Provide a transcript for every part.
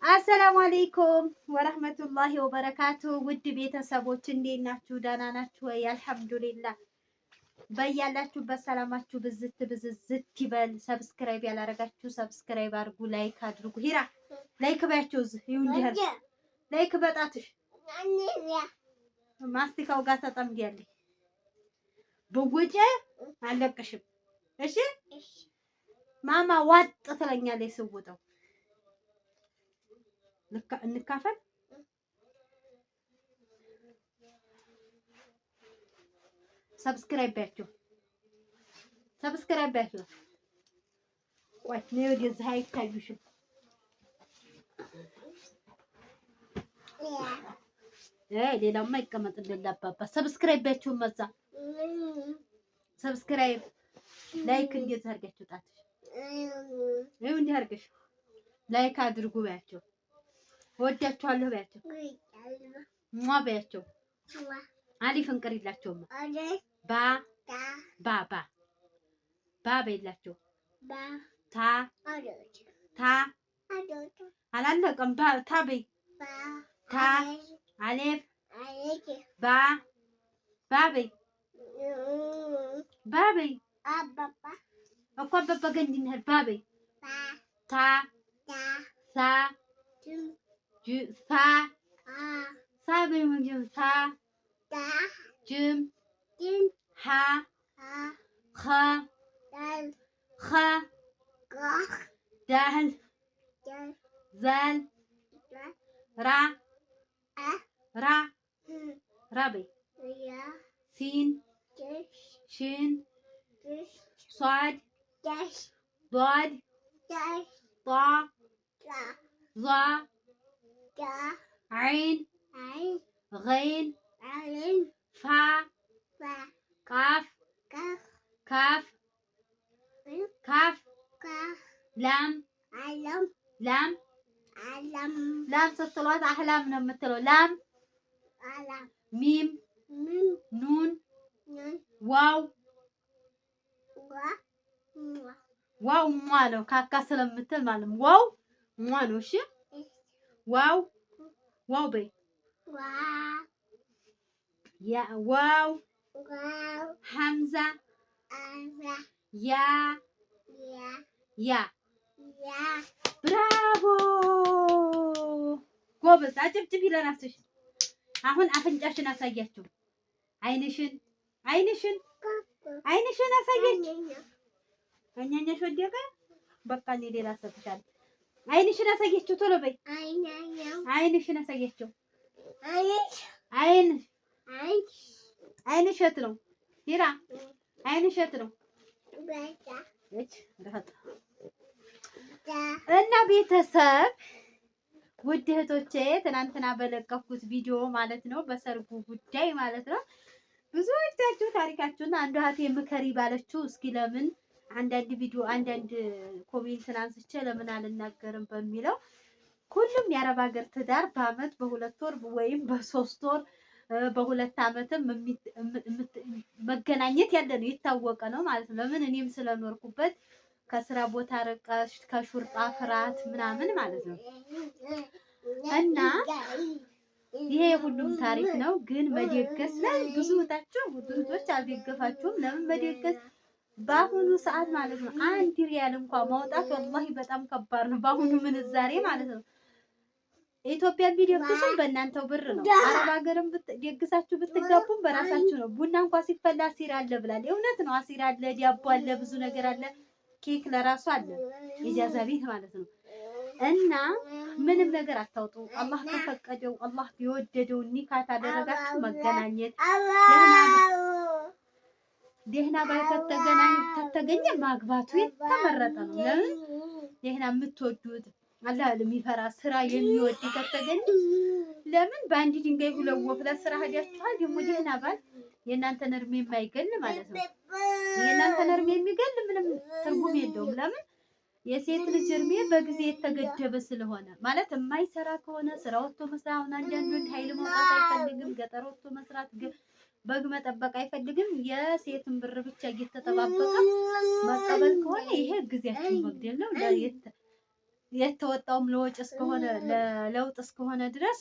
አሰላሙ አለይኩም ወረህመቱላሂ ወበረካቱ። ውድ ቤተሰቦች እንዴት ናችሁ? ደህና ናችሁ ወይ? አልሐምዱሊላህ። በያላችሁበት ሰላማችሁ ብዝት ብዝዝት ይበል። ሰብስክራይብ ያላረጋችሁ ሰብስክራይብ አድርጉ፣ ላይክ አድርጉ። ሂራ ላይክ በያቸው። እዚህ ይሁን ይሄር ላይክ በጣትሽ ማስቲካው ጋር ተጠምዲያለሽ። በወጨ አለቅሽም። እሺ ማማ ዋጥ ትለኛለች ስውጠው እንካፈል። ሰብስክራይብ በያቸው፣ ሰብስክራይብ በያቸው። ቆይ ነው ወደዚህ አይታዩሽም። ሌላውማ ይቀመጥልኝ አባባ። ሰብስክራይብ በያቸው። መዛ ሰብስክራይብ ላይክ እንዴት አድርጋችሁ ጣትሽ ይኸው እንዲህ አድርገሽ ላይክ አድርጉ በያቸው። ወዳችኋለሁ በያቸው። ሟ በያቸው። አሊፍ እንቅሪላቸውማ ባ ባ ባ ባ በይላቸው። ታ ታ አላለቀም። ባ ታ በይ። ታ አሊፍ ባ ባ በይ። ባ በይ እኮ አባባ ገንድ እንሂድ። ባ በይ። ታ ሳ ሳ ሳ በይ። ምንድን ሳ ጅም ሀ ኸ ኸ ዳል ዘል ራ ራ ራ በይ። ሲን ሽን ሷድ ዷድ ጧ ዟ عين غين فا قاف كاف كاف لام لام لام ስትሏት አህላም ነው የምትለው። ላም ሚም ኑን ዋው ዋው ማለት ካካ ስለምትል ማለት ነው። ዋው ሟ ነው። እሺ ዋው ዋው በይ። ያ ዋው ሐምዛ ያ ያ ብራቮ ጎበዝ። አጭብጭቢ ለራስሽ። አሁን አፍንጫሽን አሳያቸው። አይንሽን አይንሽን አይንሽን አሳያቸው። አኛኛሽ ወደቀ። በቃ እኔ ሌላ ሰጥሻለሁ። አይንሽን አሳያቸው ቶሎ በይ። አይንሽን አሳያቸው። አይንሽ የት ነው ሂራ? አይንሽ የት ነው? እና ቤተሰብ ውድ እህቶቼ ትናንትና በለቀኩት ቪዲዮ ማለት ነው፣ በሰርጉ ጉዳይ ማለት ነው፣ ብዙዎቻችሁ ታሪካችሁና አንዷ እህቴ ምከሪ ባለችው እስኪ ለምን አንዳንድ ቪዲዮ አንዳንድ ኮሜንትን አንስቼ ለምን አልናገርም በሚለው ሁሉም የአረብ ሀገር ትዳር በአመት በሁለት ወር ወይም በሶስት ወር በሁለት አመትም መገናኘት ያለ ነው፣ የታወቀ ነው ማለት ነው። ለምን እኔም ስለኖርኩበት ከስራ ቦታ ርቀሽ ከሹርጣ ፍርሃት ምናምን ማለት ነው። እና ይሄ ሁሉም ታሪክ ነው። ግን መደገስ ላይ ብዙ እህቶች አልደገፋችሁም። ለምን መደገስ በአሁኑ ሰዓት ማለት ነው አንድ ሪያል እንኳን ማውጣት ወላሂ በጣም ከባድ ነው፣ በአሁኑ ምንዛሬ ማለት ነው። ኢትዮጵያ ቢደግሱም በእናንተው ብር ነው። አረብ ሀገርም ደግሳችሁ ብትጋቡም በራሳችሁ ነው። ቡና እንኳን ሲፈላ አሲር አለ ብላል። እውነት ነው። አሲር አለ፣ ዳቦ አለ፣ ብዙ ነገር አለ። ኬክ ለራሱ አለ፣ ኢጃዛ ቤት ማለት ነው። እና ምንም ነገር አታውጡ። አላህ ከፈቀደው አላህ ቢወደደው ኒካ ታደረጋችሁ መገናኘት ደህና ከተገኘ ማግባቱ የተመረጠ ነው። ለምን ደህና የምትወዱት አላህ የሚፈራ ስራ የሚወድ ከተገኘ ለምን በአንድ ድንጋይ ሁለት ወፍ ለስራ ሄዳችኋል። ደግሞ ደህና ባል የእናንተን እርሜ የማይገል ማለት ነው። የእናንተን እርሜ የሚገል ምንም ትርጉም የለውም። ለምን የሴት ልጅ እርሜ በጊዜ የተገደበ ስለሆነ ማለት የማይሰራ ከሆነ ስራ ወጥቶ መስራት። አሁን አንዳንድ ኃይል መውጣት አይፈልግም፣ ገጠር ወጥቶ መስራት፣ በግ መጠበቅ አይፈልግም። የሴትን ብር ብቻ እየተጠባበቀ መቀበል ከሆነ ይሄ ጊዜያችን መግደል ነው። የተወጣውም ለወጭ እስከሆነ ለለውጥ እስከሆነ ድረስ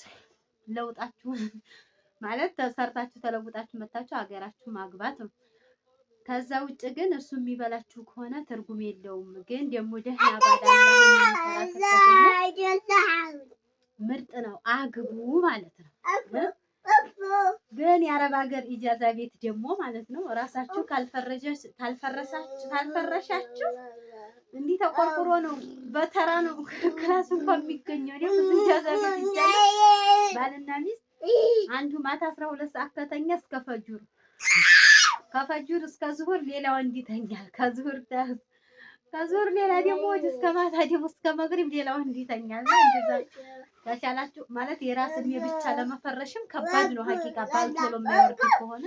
ለውጣችሁን ማለት ተሰርታችሁ ተለውጣችሁ መታችሁ ሀገራችሁ ማግባት ነው። ከዛ ውጭ ግን እሱ የሚበላችሁ ከሆነ ትርጉም የለውም። ግን ደግሞ ደህና ምርጥ ነው፣ አግቡ ማለት ነው። ግን የአረብ ሀገር ኢጃዛ ቤት ደግሞ ማለት ነው ራሳችሁ ካልፈረሻችሁ እንዲህ ተቆርቁሮ ነው በተራ ነው ክላስ እንኳን የሚገኘው። እኔ ብዙ ኢጃዛ ቤት ይቻላል ባልና ሚስት አንዱ ማታ 12 ሰዓት ከተኛ እስከ ፈጁር፣ ከፈጁር እስከ ዙሁር ሌላ ወንድ ይተኛል። ከዙሁር ሌላ ደግሞ እስከ ማታ ደግሞ እስከ መግሪብ ሌላ ወንድ ይተኛል። እንደዛ ተቻላችሁ ማለት የራስን የብቻ ለመፈረሽም ከባድ ነው ሀቂቃ ባልቶሎ የማይወርድ ከሆነ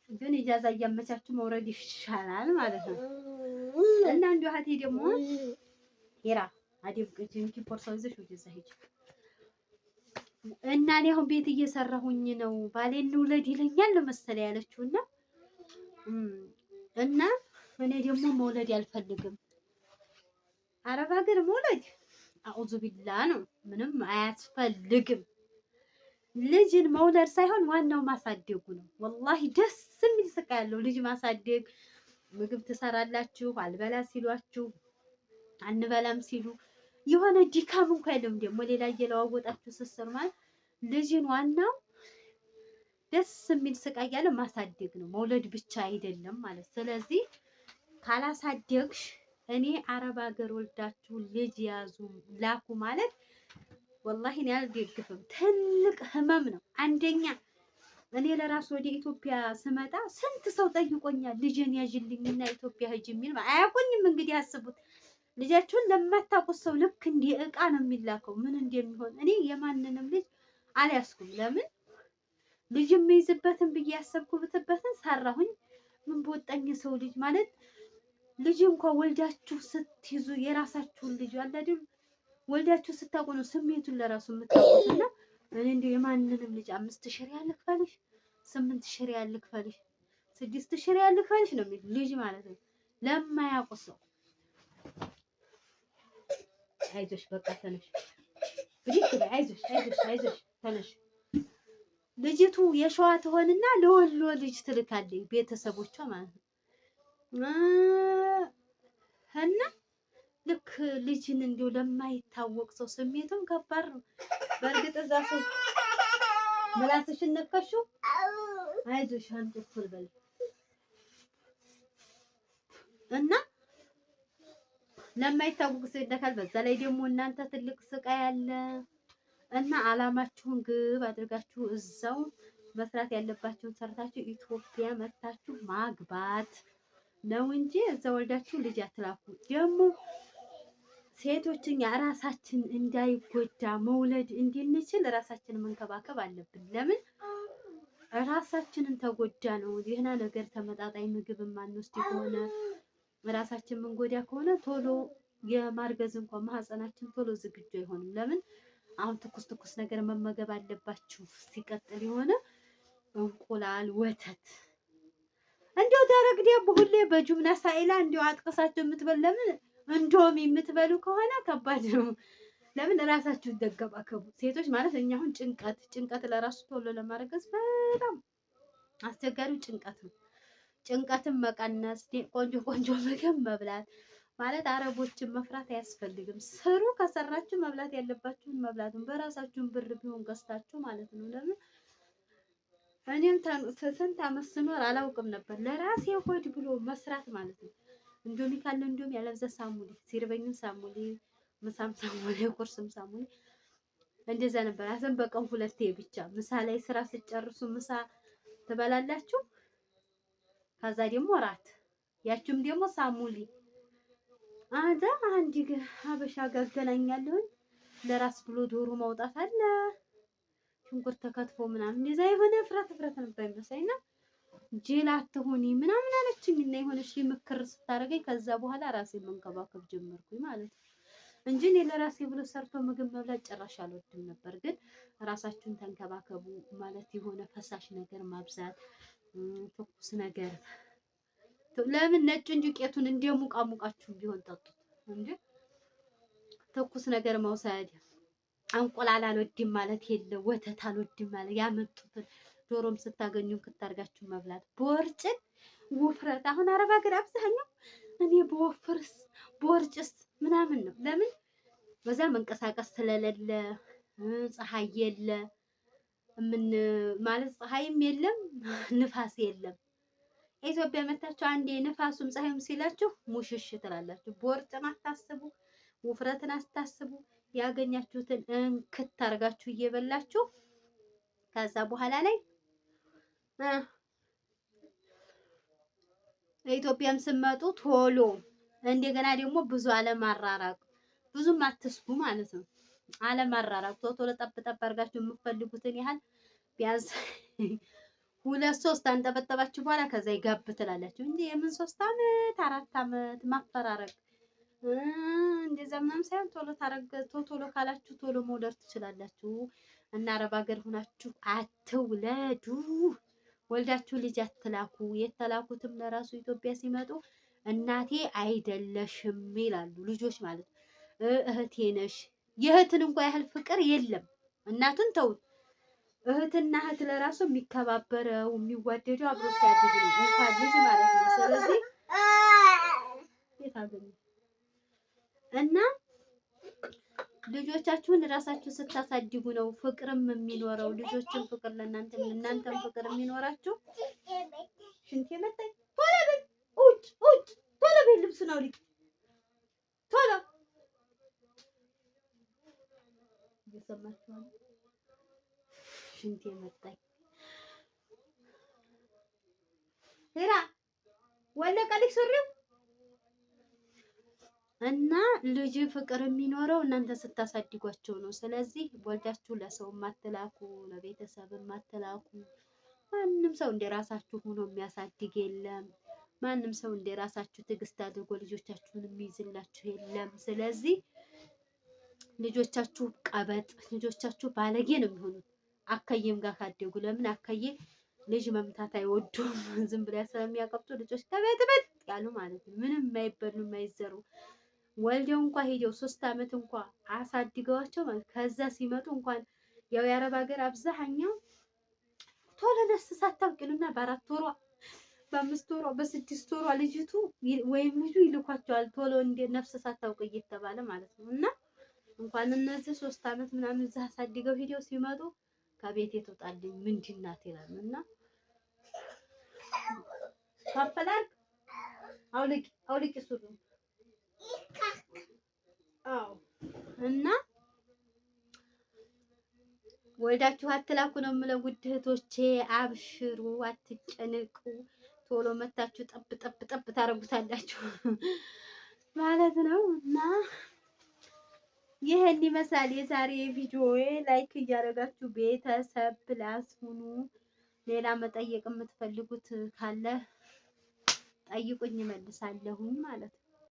ግን ኢጃዛ እያመቻችሁ መውረድ ይሻላል ማለት ነው። እና እንዲሁ ሀቴ ደግሞ ሄራ አዲብ ጅንኪ ፖርሶ ይዘሽ ወደዛ ሂጅ እና እኔ አሁን ቤት እየሰራሁኝ ነው ባሌን ልውለድ ይለኛል መሰለኝ ያለችውና እና እኔ ደግሞ መውለድ አልፈልግም። አረብ ሀገር መውለድ አዑዙ ቢላ ነው፣ ምንም አያስፈልግም። ልጅን መውለድ ሳይሆን ዋናው ማሳደጉ ነው። ወላሂ ደስ የሚል ስቃይ ያለው ልጅ ማሳደግ። ምግብ ትሰራላችሁ አልበላ ሲሏችሁ አንበላም ሲሉ የሆነ ድካም እንኳን የለም። ደግሞ ሌላ እየለዋወጣችሁ ስትሰሩ ማለት ልጅን ዋናው ደስ የሚል ስቃይ ያለው ማሳደግ ነው፣ መውለድ ብቻ አይደለም ማለት። ስለዚህ ካላሳደግሽ እኔ አረብ ሀገር ወልዳችሁ ልጅ ያዙ ላኩ ማለት ወላሂ እኔ አልደግፍም። ትልቅ ህመም ነው። አንደኛ እኔ ለራሱ ወደ ኢትዮጵያ ስመጣ ስንት ሰው ጠይቆኛል ልጅን ያዥልኝና ኢትዮጵያ ሂጅ የሚል አያውቁኝም። እንግዲህ አስቡት፣ ልጃችሁን ለማታውቁት ሰው ልክ እንደ ዕቃ ነው የሚላከው። ምን እንደሚሆን እኔ የማንንም ልጅ አልያዝኩም። ለምን ልጅ የሚይዝበትን ብዬ ያሰብኩበትን ሰራሁኝ። ምን በወጣኝ ሰው ልጅ ማለት ልጅ እንኳን ወልዳችሁ ስትይዙ የራሳችሁን ልጅ አለ አይደል ወልዳችሁ ስታውቁ ነው ስሜቱን ለራሱ የምታውቁትና እኔ እንደው የማንንም ልጅ 5000 ሪያል ልክፈልሽ፣ 8000 ሪያል ልክፈልሽ፣ 6000 ሪያል ልክፈልሽ ነው የሚል ልጅ ማለት ነው ለማያውቁ ሰው። አይዞሽ በቃ ተነሽ ብዲክ አይዞሽ ተነሽ። ልጅቱ የሸዋ ትሆንና ለወሎ ልጅ ትልካለች ቤተሰቦቿ ማለት ነው። እና ልክ ልጅን እንዲሁ ለማይታወቅ ሰው ስሜቱም ከባድ ነው። በእርግጥ እዛ ሰው ምላስሽን ነከሽው አይዞሽ አንቺ እኩል በል እና ለማይታወቅ ሰው ይደካል። በዛ ላይ ደግሞ እናንተ ትልቅ ስቃይ አለ እና አላማችሁን ግብ አድርጋችሁ እዛው መስራት ያለባችሁን ሰርታችሁ ኢትዮጵያ መታችሁ ማግባት ነው እንጂ እዛ ወልዳችሁ ልጅ አትላኩ። ደግሞ ሴቶችን ራሳችን እንዳይጎዳ መውለድ እንድንችል ራሳችንን መንከባከብ አለብን። ለምን ራሳችንን ተጎዳ ነው ደህና ነገር ተመጣጣኝ ምግብ ማንወስድ ከሆነ ራሳችን መንጎዳ ከሆነ ቶሎ የማርገዝ እንኳን ማህፀናችን ቶሎ ዝግጁ አይሆንም። ለምን አሁን ትኩስ ነገር መመገብ አለባችሁ። ሲቀጥል የሆነ እንቁላል፣ ወተት እንዲያው ደረቅ ዳቦ ሁሌ በጁምና ሳይላ እንዲያው አጥቅሳችሁ የምትበሉ ለምን እንዶሚ የምትበሉ ከሆነ ከባድ ነው። ለምን ራሳችሁን ተንከባከቡ ሴቶች ማለት እኛ አሁን ጭንቀት ለራሱ ቶሎ ለማርገዝ በጣም አስቸጋሪው ጭንቀት ነው። ጭንቀትን መቀነስ፣ ቆንጆ ምግብ መብላት ማለት አረቦችን መፍራት አያስፈልግም። ስሩ፣ ከሰራችሁ መብላት ያለባችሁን መብላቱን በራሳችሁን ብር ቢሆን ገዝታችሁ ማለት ነው። ለምን እኔም ስንት ዓመት ስኖር አላውቅም ነበር ለራሴ ሆድ ብሎ መስራት ማለት ነው። እንዶሚ ካለ እንዶሚ ያለብዛ ሳሙሊ፣ ሲርበኝም ሳሙሊ፣ ምሳም ሳሙሊ፣ ቁርስም ሳሙሊ እንደዛ ነበር። አሰን በቀን 2 ብቻ ምሳ ላይ ስራ ስጨርሱ ምሳ ትበላላችሁ። ከዛ ደግሞ እራት ያችሁም ደግሞ ሳሙሊ አዳ አንዲ ሀበሻ ጋር አገናኛለሁ። ለራስ ብሎ ዶሮ ማውጣት አለ ሽንኩርት ተከትፎ ምናምን እንደዛ የሆነ ፍረት ነበር የሚመስለኝና ጄል አትሆኒ ምናምን አለችኝ እና የሆነች ምክር ስታደርገኝ ከዛ በኋላ ራሴን መንከባከብ ጀመርኩኝ ማለት ነው እንጂ እኔ ለራሴ ብሎ ሰርቶ ምግብ መብላት ጭራሽ አልወድም ነበር። ግን ራሳችሁን ተንከባከቡ ማለት የሆነ ፈሳሽ ነገር ማብዛት፣ ትኩስ ነገር ለምን ነጭ ዱቄቱን እንደሙቃሙቃችሁ ቢሆን ጠጡት እንጂ ትኩስ ነገር መውሰድ፣ እንቁላል አልወድም ማለት የለ፣ ወተት አልወድም ማለት ያመጡትን ዶሮም ስታገኙ ክታርጋችሁ መብላት። ቦርጭን ውፍረት አሁን አረብ ሀገር አብዛኛው እኔ በወፍርስ ቦርጭስ ምናምን ነው። ለምን በዛ መንቀሳቀስ ስለሌለ ፀሐይ የለ ምን ማለት ፀሐይም የለም ንፋስ የለም። ኢትዮጵያ መታችሁ አንዴ ንፋሱም ፀሐይም ሲላችሁ ሙሽሽ ትላላችሁ። ቦርጭን አታስቡ፣ ውፍረትን አታስቡ። ያገኛችሁትን እንክት አርጋችሁ እየበላችሁ ከዛ በኋላ ላይ ኢትዮጵያም ስመጡ ቶሎ እንደገና ደግሞ ብዙ አለማራራቅ፣ ብዙም አትስጉ ማለት ነው። አለማራራቅ ቶሎ ጠብ ጠብ አርጋችሁ የምትፈልጉትን ያህል ቢያንስ 2-3 አንጠበጠባችሁ በኋላ ከዛ ይጋብ ትላላችሁ እንጂ የምን 3 አመት 4 አመት ማፈራረቅ እንደዛ ምናምን ሳይሆን ቶሎ ካላችሁ ቶሎ መውለድ ትችላላችሁ። እና አረብ ሀገር ሆናችሁ አትውለዱ። ወልዳችሁ ልጅ አትላኩ። የተላኩትም ለራሱ ኢትዮጵያ ሲመጡ እናቴ አይደለሽም ይላሉ ልጆች ማለት ነው። እህቴ ነሽ። የእህትን እንኳን ያህል ፍቅር የለም። እናቱን ተውት። እህትና እህት ለራሱ የሚከባበረው የሚዋደደው አብሮ ሲያድግ ነው እንኳን ልጅ ማለት ነው። ስለዚህ የታገኙ እና ልጆቻችሁን ራሳችሁ ስታሳድጉ ነው ፍቅርም የሚኖረው። ልጆችን ፍቅር ለእናንተም ፍቅር የሚኖራችሁ። ሽንቴ መጣኝ። ቶሎ በል ኡጭ ቶሎ በል ልብሱን አውልቂ ቶሎ። እየሰማችሁ ነው። ሽንቴ መጣኝ። ሄራ ወለቀልሽ ሱሪው እና ልጅ ፍቅር የሚኖረው እናንተ ስታሳድጓቸው ነው። ስለዚህ ወልዳችሁ ለሰው ማትላኩ፣ ለቤተሰብ ማትላኩ። ማንም ሰው እንደራሳችሁ ሆኖ የሚያሳድግ የለም። ማንም ሰው እንደራሳችሁ ትዕግስት አድርጎ ልጆቻችሁን የሚይዝላችሁ የለም። ስለዚህ ልጆቻችሁ ቀበጥ፣ ልጆቻችሁ ባለጌ ነው የሚሆኑት አከየም ጋር ካደጉ። ለምን አከየ ልጅ መምታት አይወዱም። ዝም ብላ ስለሚያቀብጡ ልጆች ከቤት ያሉ ማለት ነው። ምንም የማይበሉ የማይዘሩ ወልደው እንኳን ሄደው 3 አመት እንኳን አሳድገዋቸው ማለት ከዛ ሲመጡ እንኳን ያው የአረብ ሀገር አብዛኛው ቶሎ ነፍስ ሳታውቂሉና በ4 ወሯ በ5 ወሯ በ6 ወሯ ልጅቱ ወይም ልጁ ይልኳቸዋል ቶሎ እንደ ነፍስ ሳታውቅ እየተባለ ማለት ነው። እና እንኳን እነዚህ 3 አመት ምናምን እዛ አሳድገው ሄደው ሲመጡ ከቤት የተውጣልኝ ምንድን ናት ይላሉ። እና ካፈላል አውልቂ ሱሩ እና ወልዳችሁ አትላኩ ነው የምለው። ውድ እህቶቼ አብሽሩ፣ አትጨነቁ። ቶሎ መታችሁ ጠብ ታረጉታላችሁ ማለት ነው። እና ይሄን ይመስላል የዛሬ ቪዲዮዬ። ላይክ እያደረጋችሁ ቤተሰብ ፕላስ ሁኑ። ሌላ መጠየቅ የምትፈልጉት ካለ ጠይቁኝ፣ እመልሳለሁ ማለት ነው።